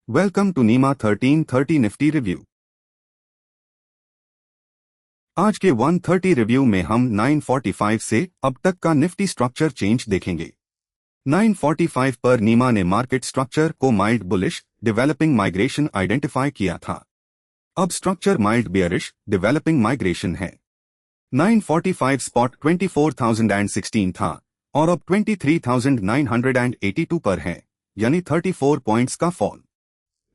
Welcome to नीमा 1330 Nifty review. आज के 130 रिव्यू में हम 945 से अब तक का निफ्टी स्ट्रक्चर चेंज देखेंगे। 945 पर नीमा ने मार्केट स्ट्रक्चर को mild bullish developing migration identify किया था। अब structure mild bearish developing migration है। 945 स्पॉट 24,016 था और अब 23,982 पर है, यानी 34 पॉइंट्स का फॉल।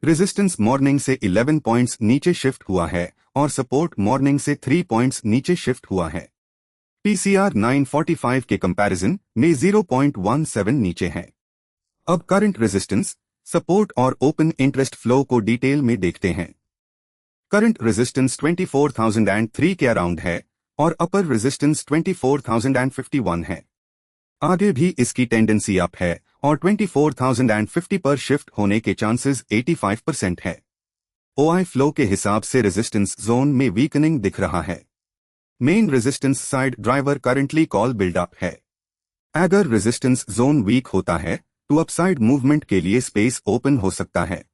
रेजिस्टेंस मॉर्निंग से 11 पॉइंट्स नीचे शिफ्ट हुआ है और सपोर्ट मॉर्निंग से 3 पॉइंट्स नीचे शिफ्ट हुआ है। पीसीआर 945 के कंपैरिजन में 0.17 नीचे है। अब करंट रेजिस्टेंस, सपोर्ट और ओपन इंटरेस्ट फ्लो को डिटेल में देखते हैं। करंट रेजिस्टेंस 24,003 के अराउंड है और अपर रेजिस्टेंस 24,051 है। आगे भी इसकी टेंडेंसी अप है और 24,050 पर शिफ्ट होने के चांसेस 85% है। ओआई फ्लो के हिसाब से रेजिस्टेंस जोन में वीकनिंग दिख रहा है। Main resistance side driver currently call buildup है। अगर रेजिस्टेंस जोन वीक होता है तो अपसाइड मूवमेंट के लिए स्पेस ओपन हो सकता है।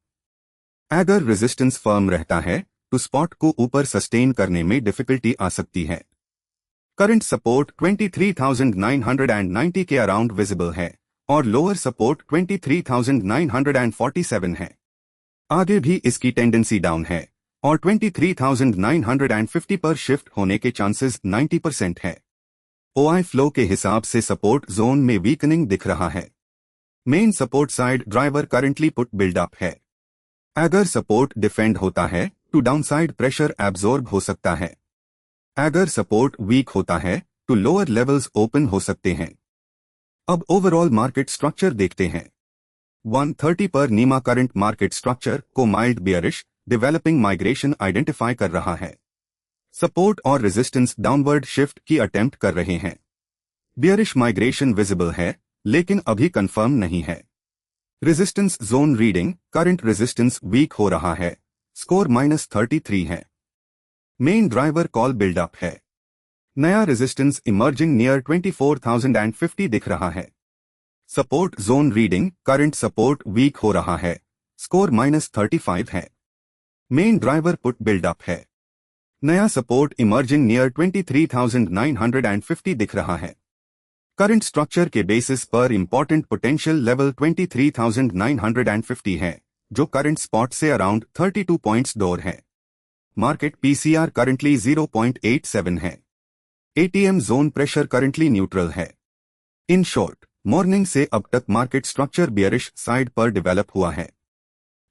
अगर रेजिस्टेंस फर्म रहता है तो स्पॉट को ऊपर सस्टेन करने में डिफिकल्टी आ सकती है। करंट सपोर्ट 23,990 के अराउंड विजिबल है और लोअर सपोर्ट 23,947 है। आगे भी इसकी टेंडेंसी डाउन है और 23,950 पर शिफ्ट होने के चांसेस 90% है। ओआई फ्लो के हिसाब से सपोर्ट जोन में वीकनिंग दिख रहा है। Main support side driver currently put buildup है। अगर सपोर्ट डिफेंड होता है तो डाउनसाइड प्रेशर एब्जॉर्ब हो सकता है। अगर सपोर्ट वीक होता है तो लोअर लेवल्स ओपन हो सकते हैं। अब ओवरऑल मार्केट स्ट्रक्चर देखते हैं। 130 पर नीमा करंट मार्केट स्ट्रक्चर को mild bearish developing migration identify कर रहा है। सपोर्ट और रेजिस्टेंस डाउनवर्ड शिफ्ट की अटेम्प्ट कर रहे हैं। बियरिश माइग्रेशन विजिबल है लेकिन अभी कंफर्म नहीं है। Resistance zone reading current resistance weak हो रहा है, स्कोर -33 है। मेन ड्राइवर कॉल बिल्डअप है। नया रेजिस्टेंस इमर्जिंग नियर 24,050 दिख रहा है। Support zone reading current support weak हो रहा है, स्कोर -35 है। मेन ड्राइवर पुट बिल्डअप है। नया सपोर्ट इमर्जिंग नियर 23,950 दिख रहा है। करंट स्ट्रक्चर के बेसिस पर इंपॉर्टेंट पोटेंशियल लेवल 23,950 है, जो करंट स्पॉट से अराउंड 32 पॉइंट्स दूर है। मार्केट पीसीआर करंटली 0.87 है। ATM zone pressure currently neutral है। इन शॉर्ट, मॉर्निंग से अब तक मार्केट स्ट्रक्चर बियरिश साइड पर डेवलप हुआ है,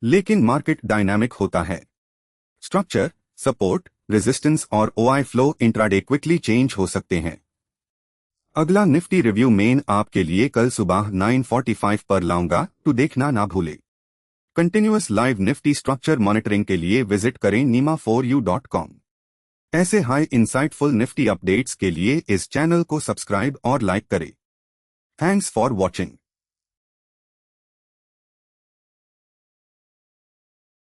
लेकिन मार्केट डायनामिक होता है। स्ट्रक्चर, सपोर्ट, रेजिस्टेंस और OI flow intraday quickly change हो सकते हैं। अगला निफ्टी रिव्यू मेन आपके लिए कल सुबह 9:45 पर लाऊंगा, तो देखना ना भूले। Continuous live Nifty structure monitoring के लिए विजिट करें nima4u.com। ऐसे हाई इंसाइटफुल निफ्टी अपडेट्स के लिए इस चैनल को सब्सक्राइब और लाइक करें। Thanks for watching.